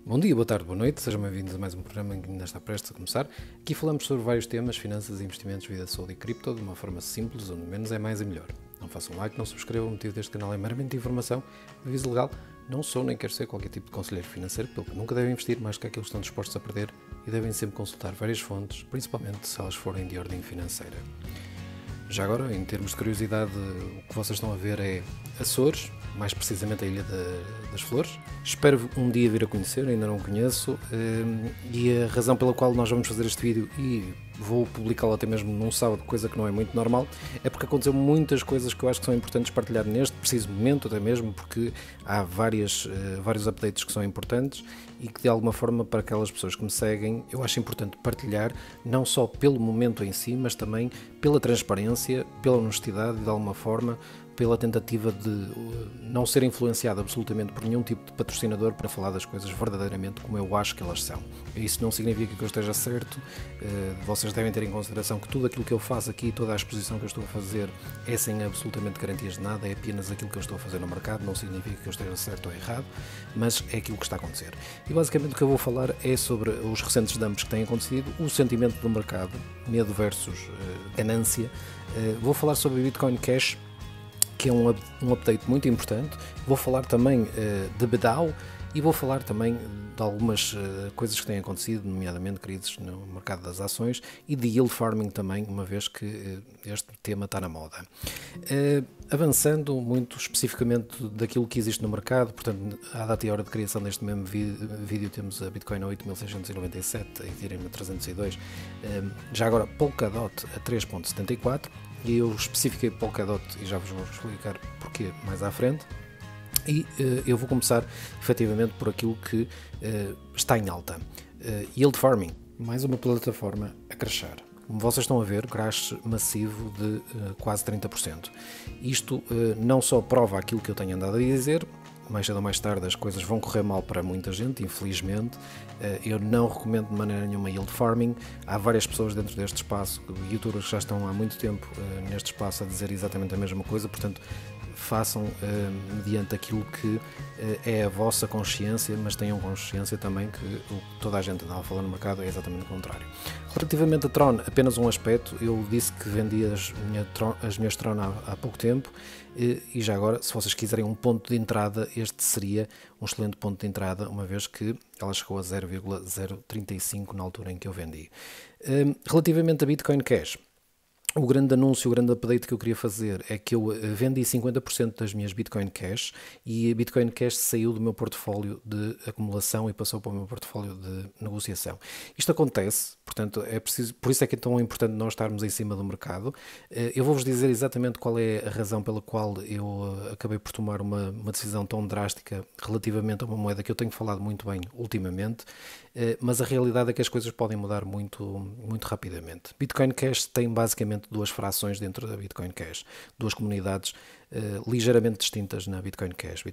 Bom dia, boa tarde, boa noite, sejam bem-vindos a mais um programa que ainda está prestes a começar. Aqui falamos sobre vários temas, finanças, investimentos, vida, saúde e cripto, de uma forma simples, onde menos é mais e melhor. Não façam like, não subscrevam, o motivo deste canal é meramente informação, de aviso legal, não sou nem quero ser qualquer tipo de conselheiro financeiro, pelo que nunca devem investir mais que aquilo que estão dispostos a perder e devem sempre consultar várias fontes, principalmente se elas forem de ordem financeira. Já agora, em termos de curiosidade, o que vocês estão a ver é Açores, mais precisamente a Ilha das Flores. Espero um dia vir a conhecer, ainda não o conheço, e a razão pela qual nós vamos fazer este vídeo e vou publicá-lo até mesmo num sábado, coisa que não é muito normal, é porque aconteceu muitas coisas que eu acho que são importantes partilhar neste preciso momento, até mesmo porque há vários updates que são importantes e que de alguma forma para aquelas pessoas que me seguem eu acho importante partilhar, não só pelo momento em si, mas também pela transparência, pela honestidade e de alguma forma pela tentativa de não ser influenciado absolutamente por nenhum tipo de patrocinador para falar das coisas verdadeiramente como eu acho que elas são. Isso não significa que eu esteja certo, vocês devem ter em consideração que tudo aquilo que eu faço aqui, toda a exposição que eu estou a fazer é sem absolutamente garantias de nada, é apenas aquilo que eu estou a fazer no mercado, não significa que eu esteja certo ou errado, mas é aquilo que está a acontecer. E basicamente o que eu vou falar é sobre os recentes dumps que têm acontecido, o sentimento do mercado, medo versus ganância, vou falar sobre Bitcoin Cash, que é um update muito importante. Vou falar também de BDAO e vou falar também de algumas coisas que têm acontecido, nomeadamente crises no mercado das ações e de yield farming também, uma vez que este tema está na moda. Avançando muito especificamente daquilo que existe no mercado, portanto, à data e hora de criação deste mesmo vídeo temos a Bitcoin a 8.697, a Ethereum a 302, já agora Polkadot a 3.74, e eu especifiquei Polkadot e já vos vou explicar porquê mais à frente. E eu vou começar efetivamente por aquilo que está em alta. Yield Farming, mais uma plataforma a crashar. Como vocês estão a ver, crash massivo de quase 30%. Isto não só prova aquilo que eu tenho andado a dizer, mais cedo ou mais tarde as coisas vão correr mal para muita gente, infelizmente. Eu não recomendo de maneira nenhuma yield farming. Há várias pessoas dentro deste espaço, youtubers que já estão há muito tempo neste espaço a dizer exatamente a mesma coisa, portanto façam mediante aquilo que é a vossa consciência, mas tenham consciência também que o que toda a gente andava a falar no mercado é exatamente o contrário. Relativamente a Tron, apenas um aspecto, eu disse que vendi as minhas Tron há pouco tempo, e já agora, se vocês quiserem um ponto de entrada, este seria um excelente ponto de entrada, uma vez que ela chegou a 0,035 na altura em que eu vendi. Relativamente a Bitcoin Cash, o grande anúncio, o grande update que eu queria fazer é que eu vendi 50% das minhas Bitcoin Cash e a Bitcoin Cash saiu do meu portfólio de acumulação e passou para o meu portfólio de negociação. Isto acontece, portanto, é preciso, por isso é que é tão importante nós estarmos em cima do mercado. Eu vou-vos dizer exatamente qual é a razão pela qual eu acabei por tomar uma decisão tão drástica relativamente a uma moeda que eu tenho falado muito bem ultimamente, mas a realidade é que as coisas podem mudar muito, muito rapidamente. Bitcoin Cash tem basicamente duas frações dentro da Bitcoin Cash, duas comunidades ligeiramente distintas na Bitcoin Cash.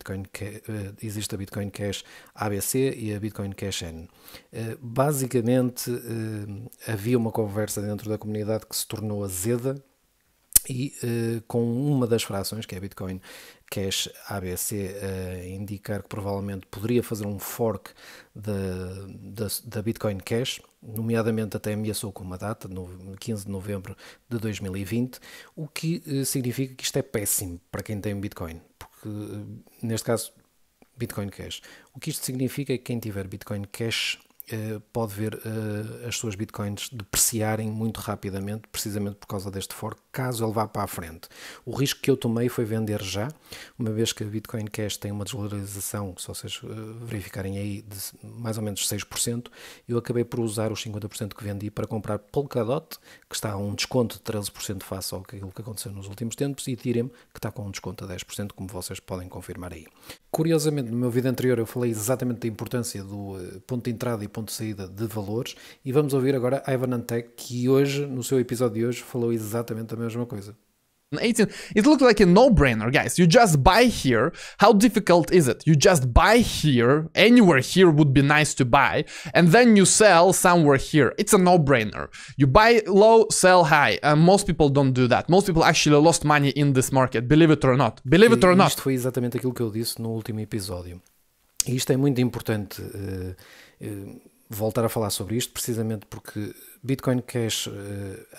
Existe a Bitcoin Cash ABC e a Bitcoin Cash N. Basicamente havia uma conversa dentro da comunidade que se tornou azeda e com uma das frações, que é a Bitcoin Cash ABC, a indicar que provavelmente poderia fazer um fork da Bitcoin Cash, nomeadamente até ameaçou com uma data, no 15 de novembro de 2020, o que significa que isto é péssimo para quem tem Bitcoin, porque neste caso Bitcoin Cash. O que isto significa é que quem tiver Bitcoin Cash pode ver as suas bitcoins depreciarem muito rapidamente, precisamente por causa deste fork, caso ele vá para a frente. O risco que eu tomei foi vender já, uma vez que a Bitcoin Cash tem uma desvalorização, se vocês verificarem aí, de mais ou menos 6%, eu acabei por usar os 50% que vendi para comprar Polkadot, que está a um desconto de 13% face ao que aconteceu nos últimos tempos, e Ethereum, que está com um desconto a 10%, como vocês podem confirmar aí. Curiosamente, no meu vídeo anterior eu falei exatamente da importância do ponto de entrada e ponto de saída de valores, e vamos ouvir agora Ivan Antec, que hoje, no seu episódio de hoje, falou exatamente a mesma coisa. 18, it looked like a no-brainer, guys. You just buy here. How difficult is it? You just buy here. Anywhere here would be nice to buy. And then you sell somewhere here. It's a no-brainer. You buy low, sell high. Most people don't do that. Most people actually lost money in this market. Believe it or not. Believe it or not. Isto foi exatamente aquilo que eu disse no último episódio. E isto é muito importante voltar a falar sobre isto, precisamente porque Bitcoin Cash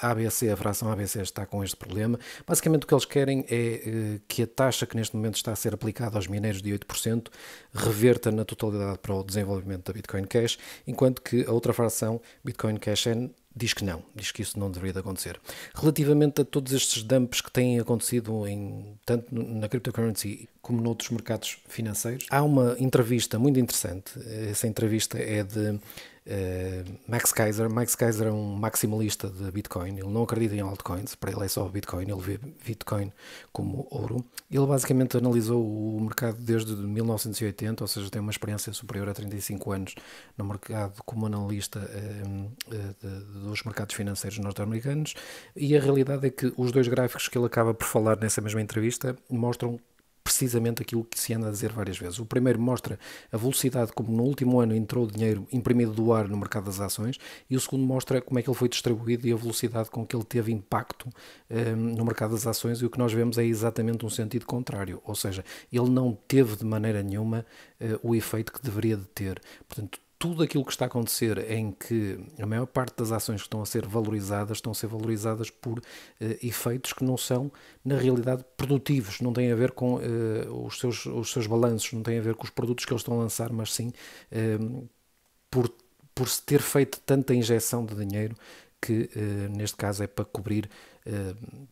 ABC, a fração ABC está com este problema. Basicamente o que eles querem é que a taxa que neste momento está a ser aplicada aos mineiros de 8% reverta na totalidade para o desenvolvimento da Bitcoin Cash, enquanto que a outra fração, Bitcoin Cash N, diz que não, diz que isso não deveria de acontecer. Relativamente a todos estes dumps que têm acontecido tanto na cryptocurrency como noutros mercados financeiros, há uma entrevista muito interessante. Essa entrevista é de Max Keiser. Max Keiser é um maximalista de Bitcoin, ele não acredita em altcoins, para ele é só Bitcoin, ele vê Bitcoin como ouro. Ele basicamente analisou o mercado desde 1980, ou seja, tem uma experiência superior a 35 anos no mercado como analista dos mercados financeiros norte-americanos, e a realidade é que os dois gráficos que ele acaba por falar nessa mesma entrevista mostram precisamente aquilo que se anda a dizer várias vezes. O primeiro mostra a velocidade como no último ano entrou dinheiro imprimido do ar no mercado das ações, e o segundo mostra como é que ele foi distribuído e a velocidade com que ele teve impacto no mercado das ações, e o que nós vemos é exatamente um sentido contrário, ou seja, ele não teve de maneira nenhuma o efeito que deveria de ter. Portanto, tudo aquilo que está a acontecer em que a maior parte das ações que estão a ser valorizadas por efeitos que não são, na realidade, produtivos, não têm a ver com os seus balanços, não têm a ver com os produtos que eles estão a lançar, mas sim por se ter feito tanta injeção de dinheiro que, neste caso, é para cobrir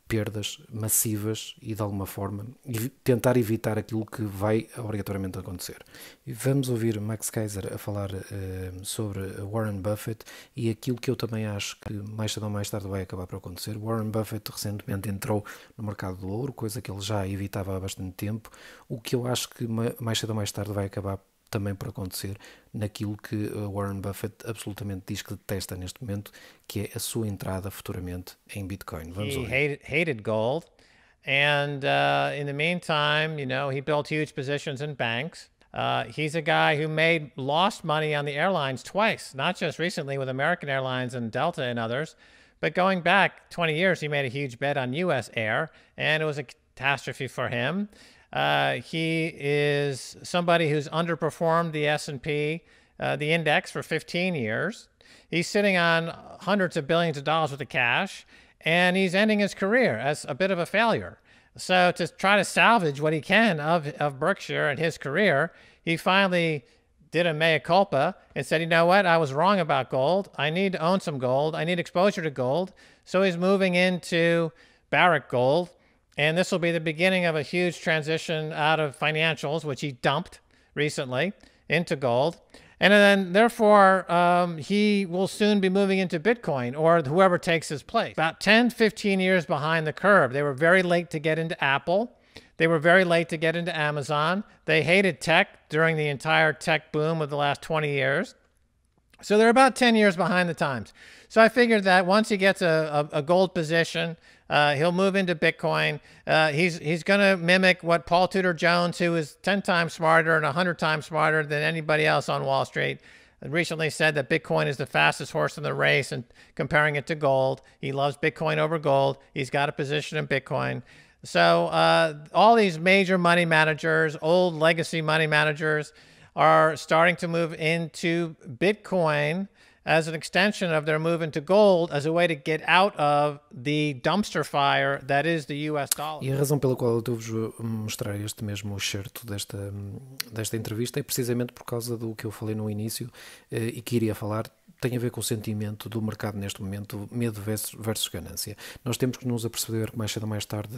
perdas massivas e, de alguma forma, tentar evitar aquilo que vai obrigatoriamente acontecer. E vamos ouvir Max Keiser a falar sobre Warren Buffett e aquilo que eu também acho que mais cedo ou mais tarde vai acabar por acontecer. Warren Buffett recentemente entrou no mercado do ouro, coisa que ele já evitava há bastante tempo, o que eu acho que mais cedo ou mais tarde vai acabar também por acontecer naquilo que Warren Buffett absolutamente diz que detesta neste momento, que é a sua entrada futuramente em Bitcoin. Vamos ouvir. He hated gold, and in the meantime, you know, he built huge positions in banks. He's a guy who lost money on the airlines twice, not just recently with American Airlines and Delta and others, but going back 20 years, he made a huge bet on U.S. Air, and it was a catastrophe for him. He is somebody who's underperformed the S&P, the index, for 15 years. He's sitting on hundreds of billions of dollars worth of cash, and he's ending his career as a bit of a failure. So to try to salvage what he can of Berkshire and his career, he finally did a mea culpa and said, you know what, I was wrong about gold. I need to own some gold. I need exposure to gold. So he's moving into Barrick Gold. And this will be the beginning of a huge transition out of financials, which he dumped recently, into gold. And then, therefore, he will soon be moving into Bitcoin, or whoever takes his place. About 10, 15 years behind the curve. They were very late to get into Apple. They were very late to get into Amazon. They hated tech during the entire tech boom of the last 20 years. So they're about 10 years behind the times. So I figured that once he gets a gold position, he'll move into Bitcoin. He's going to mimic what Paul Tudor Jones, who is 10 times smarter and 100 times smarter than anybody else on Wall Street, recently said that Bitcoin is the fastest horse in the race, and comparing it to gold. He loves Bitcoin over gold. He's got a position in Bitcoin. So all these major money managers, old legacy money managers, are starting to move into Bitcoin as an extension of their move into gold, as a way to get out of the dumpster fire that is the US dollar. E a razão pela qual eu estou-vos a mostrar este mesmo excerto desta entrevista é precisamente por causa do que eu falei no início e que iria falar. Tem a ver com o sentimento do mercado neste momento, medo versus ganância. Nós temos que nos aperceber que mais cedo ou mais tarde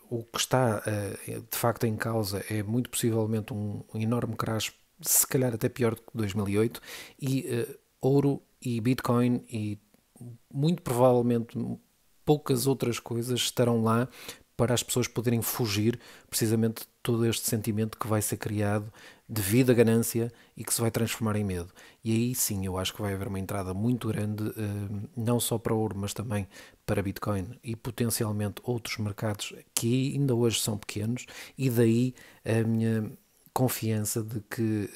o que está de facto em causa é muito possivelmente um enorme crash, se calhar até pior do que 2008, e ouro e Bitcoin e muito provavelmente poucas outras coisas estarão lá para as pessoas poderem fugir precisamente de todo este sentimento que vai ser criado devido à ganância e que se vai transformar em medo. E aí sim, eu acho que vai haver uma entrada muito grande, não só para ouro, mas também para Bitcoin e potencialmente outros mercados que ainda hoje são pequenos, e daí a minha confiança de que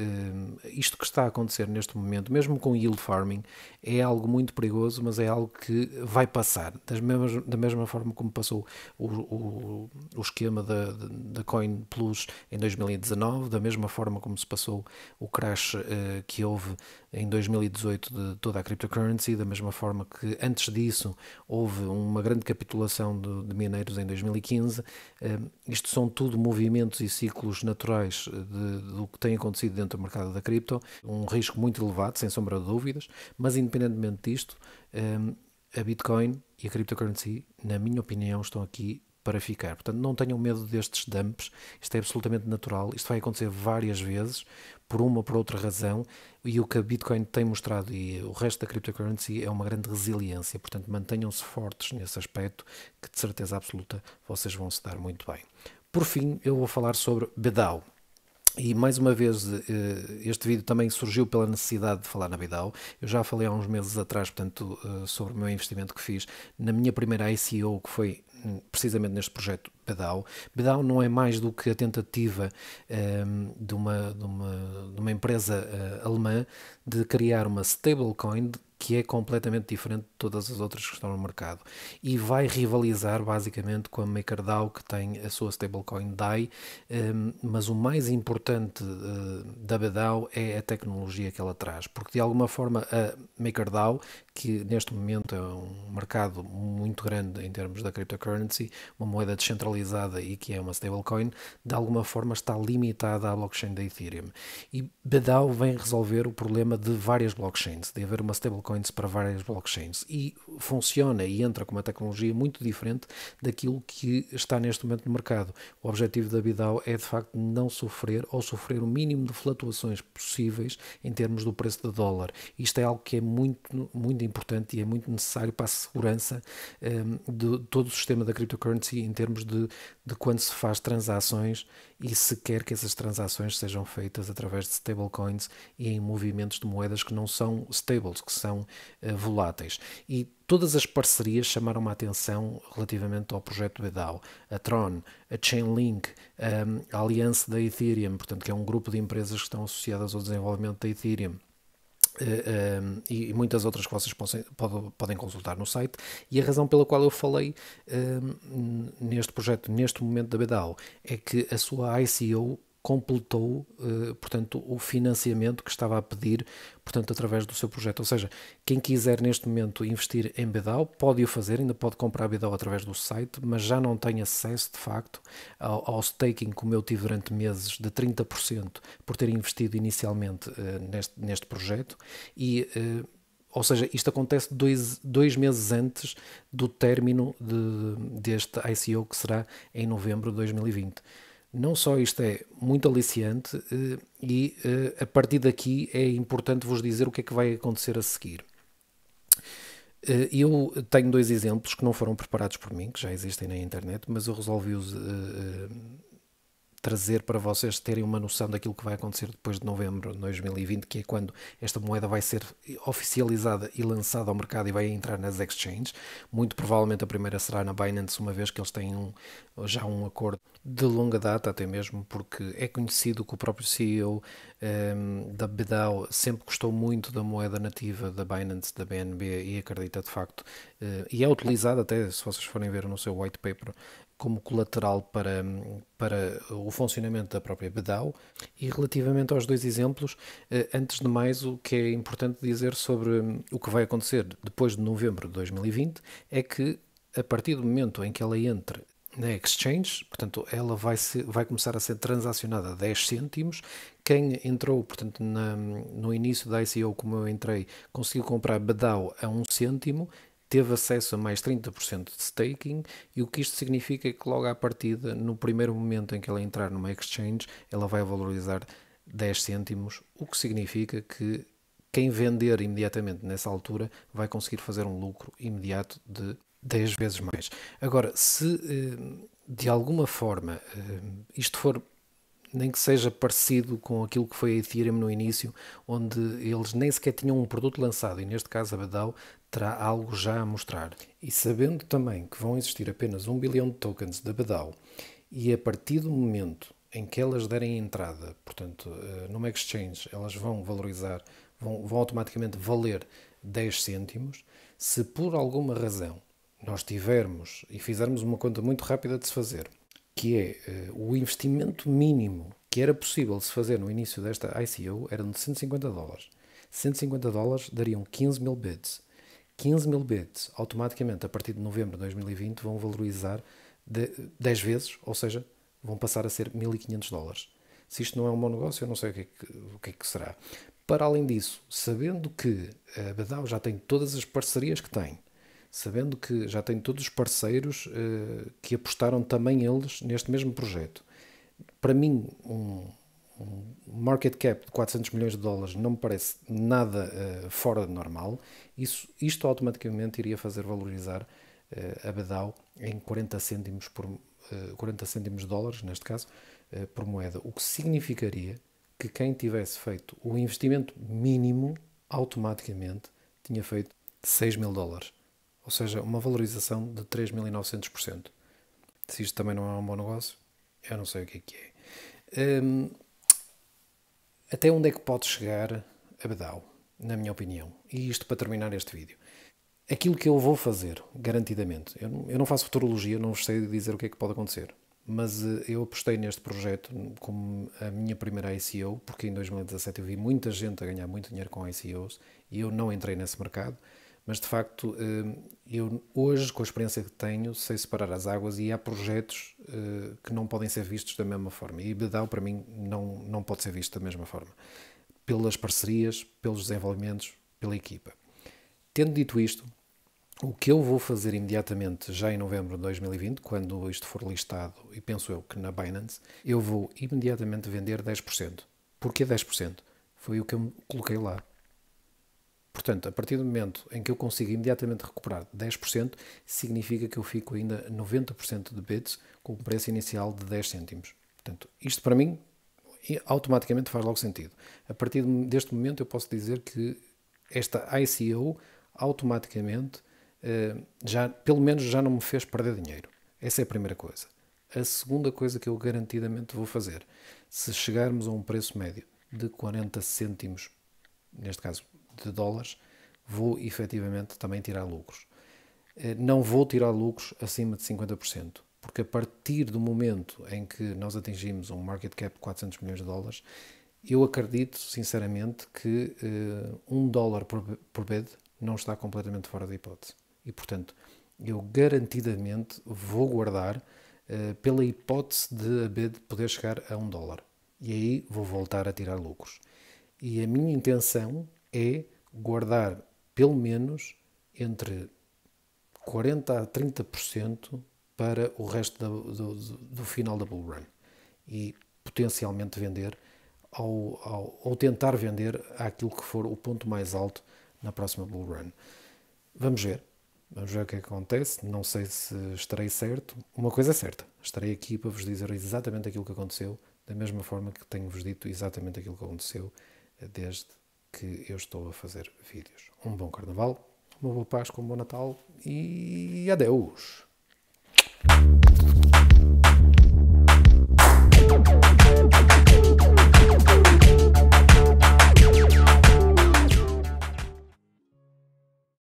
isto que está a acontecer neste momento, mesmo com yield farming, é algo muito perigoso, mas é algo que vai passar, da mesma forma como passou o esquema da Coin Plus em 2019, da mesma forma como se passou o crash que houve em 2018 de toda a cryptocurrency, da mesma forma que antes disso houve uma grande capitulação de mineiros em 2015. Isto são tudo movimentos e ciclos naturais do que tem acontecido dentro do mercado da cripto, um risco muito elevado, sem sombra de dúvidas, mas independentemente disto, a Bitcoin e a cryptocurrency, na minha opinião, estão aqui para ficar. Portanto, não tenham medo destes dumps, isto é absolutamente natural, isto vai acontecer várias vezes, por uma ou por outra razão, e o que a Bitcoin tem mostrado e o resto da cryptocurrency é uma grande resiliência, portanto mantenham-se fortes nesse aspecto, que de certeza absoluta vocês vão se dar muito bem. Por fim, eu vou falar sobre BDAO. E mais uma vez, este vídeo também surgiu pela necessidade de falar na BDAO. Eu já falei há uns meses atrás, portanto, sobre o meu investimento que fiz na minha primeira ICO, que foi precisamente neste projeto BDAO. BDAO não é mais do que a tentativa de uma empresa alemã de criar uma stablecoin que é completamente diferente de todas as outras que estão no mercado e vai rivalizar basicamente com a MakerDAO, que tem a sua stablecoin DAI, mas o mais importante da BDAO é a tecnologia que ela traz, porque de alguma forma a MakerDAO, que neste momento é um mercado muito grande em termos da cryptocurrency, uma moeda descentralizada e que é uma stablecoin, de alguma forma está limitada à blockchain da Ethereum. E BDAO vem resolver o problema de várias blockchains, de haver uma stablecoin para várias blockchains, e funciona e entra com uma tecnologia muito diferente daquilo que está neste momento no mercado. O objetivo da BDAO é de facto não sofrer ou sofrer o mínimo de flutuações possíveis em termos do preço do dólar. Isto é algo que é muito, muito importante e é muito necessário para a segurança de todo o sistema da cryptocurrency em termos de quando se faz transações e se quer que essas transações sejam feitas através de stablecoins e em movimentos de moedas que não são stables, que são voláteis. E todas as parcerias chamaram a atenção relativamente ao projeto BDAO. A Tron, a Chainlink, a Aliança da Ethereum, portanto, que é um grupo de empresas que estão associadas ao desenvolvimento da Ethereum, e muitas outras que vocês podem consultar no site. E a razão pela qual eu falei neste projeto, neste momento da BDAO, é que a sua ICO completou, portanto, o financiamento que estava a pedir, portanto, através do seu projeto. Ou seja, quem quiser neste momento investir em BDAO pode o fazer, ainda pode comprar BDAO através do site, mas já não tem acesso, de facto, ao staking, como eu tive durante meses, de 30% por ter investido inicialmente neste projeto. E ou seja, isto acontece dois meses antes do término deste ICO, que será em novembro de 2020. Não só isto é muito aliciante, e a partir daqui é importante vos dizer o que é que vai acontecer a seguir. Eu tenho dois exemplos que não foram preparados por mim, que já existem na internet, mas eu resolvi-os trazer para vocês terem uma noção daquilo que vai acontecer depois de novembro de 2020, que é quando esta moeda vai ser oficializada e lançada ao mercado e vai entrar nas exchanges. Muito provavelmente a primeira será na Binance, uma vez que eles têm já um acordo de longa data, até mesmo porque é conhecido que o próprio CEO da BDAO sempre gostou muito da moeda nativa da Binance, da BNB, e acredita de facto, e é utilizado até, se vocês forem ver no seu white paper, como colateral para o funcionamento da própria BDAO. E relativamente aos dois exemplos, antes de mais, o que é importante dizer sobre o que vai acontecer depois de novembro de 2020 é que, a partir do momento em que ela entre na exchange, portanto, ela vai começar a ser transacionada a 10 cêntimos. Quem entrou, portanto, no início da ICO, como eu entrei, conseguiu comprar BDAO a 1 cêntimo, teve acesso a mais 30% de staking, e o que isto significa é que logo à partida, no primeiro momento em que ela entrar numa exchange, ela vai valorizar 10 cêntimos, o que significa que quem vender imediatamente nessa altura vai conseguir fazer um lucro imediato de 10 vezes mais. Agora, se de alguma forma isto for, nem que seja parecido com aquilo que foi a Ethereum no início, onde eles nem sequer tinham um produto lançado, e neste caso a BDAO terá algo já a mostrar. E sabendo também que vão existir apenas 1 bilhão de tokens da BDAO, e a partir do momento em que elas derem entrada, portanto, numa exchange, elas vão valorizar, vão automaticamente valer 10 cêntimos, se por alguma razão nós tivermos e fizermos uma conta muito rápida de se fazer, que é o investimento mínimo que era possível se fazer no início desta ICO era de $150. $150 dariam 15 mil bits. 15 mil bits, automaticamente, a partir de novembro de 2020, vão valorizar 10 vezes, ou seja, vão passar a ser $1.500. Se isto não é um bom negócio, eu não sei o que é que será. Para além disso, sabendo que a BDAO já tem todas as parcerias que tem, sabendo que já tem todos os parceiros que apostaram também eles neste mesmo projeto, para mim um market cap de 400 milhões de dólares não me parece nada fora de normal. Isto automaticamente iria fazer valorizar a BDAO em 40 cêntimos de dólares, neste caso, por moeda, o que significaria que quem tivesse feito o investimento mínimo automaticamente tinha feito $6.000, ou seja, uma valorização de 3.900%. Se isto também não é um bom negócio, eu não sei o que é. Até onde é que pode chegar a BDAO, na minha opinião? E isto para terminar este vídeo. Aquilo que eu vou fazer, garantidamente, eu não faço futurologia, não vos sei dizer o que é que pode acontecer, mas eu apostei neste projeto como a minha primeira ICO, porque em 2017 eu vi muita gente a ganhar muito dinheiro com ICOs e eu não entrei nesse mercado, mas de facto eu hoje, com a experiência que tenho, sei separar as águas e há projetos que não podem ser vistos da mesma forma. E BDAO para mim não pode ser visto da mesma forma, pelas parcerias, pelos desenvolvimentos, pela equipa. Tendo dito isto, o que eu vou fazer imediatamente, já em novembro de 2020, quando isto for listado, e penso eu que na Binance, eu vou imediatamente vender 10%. Porquê 10%? Foi o que eu coloquei lá. Portanto, a partir do momento em que eu consigo imediatamente recuperar 10%, significa que eu fico ainda 90% de bits com o preço inicial de 10 cêntimos. Portanto, isto para mim automaticamente faz logo sentido. A partir deste momento eu posso dizer que esta ICO automaticamente pelo menos já não me fez perder dinheiro. Essa é a primeira coisa. A segunda coisa que eu garantidamente vou fazer, se chegarmos a um preço médio de 40 cêntimos, neste caso de dólares, vou efetivamente também tirar lucros. Não vou tirar lucros acima de 50%, porque a partir do momento em que nós atingimos um market cap de 400 milhões de dólares, eu acredito sinceramente que $1 por bid não está completamente fora da hipótese. E, portanto, eu garantidamente vou guardar pela hipótese de a bid poder chegar a $1. E aí vou voltar a tirar lucros. E a minha intenção é guardar pelo menos entre 40% a 30% para o resto do final da bull run. E potencialmente vender ou tentar vender àquilo que for o ponto mais alto na próxima bull run. Vamos ver o que é que acontece. Não sei se estarei certo. Uma coisa é certa, estarei aqui para vos dizer exatamente aquilo que aconteceu, da mesma forma que tenho-vos dito exatamente aquilo que aconteceu desde que eu estou a fazer vídeos. Um bom Carnaval, uma boa Páscoa, um bom Natal e adeus!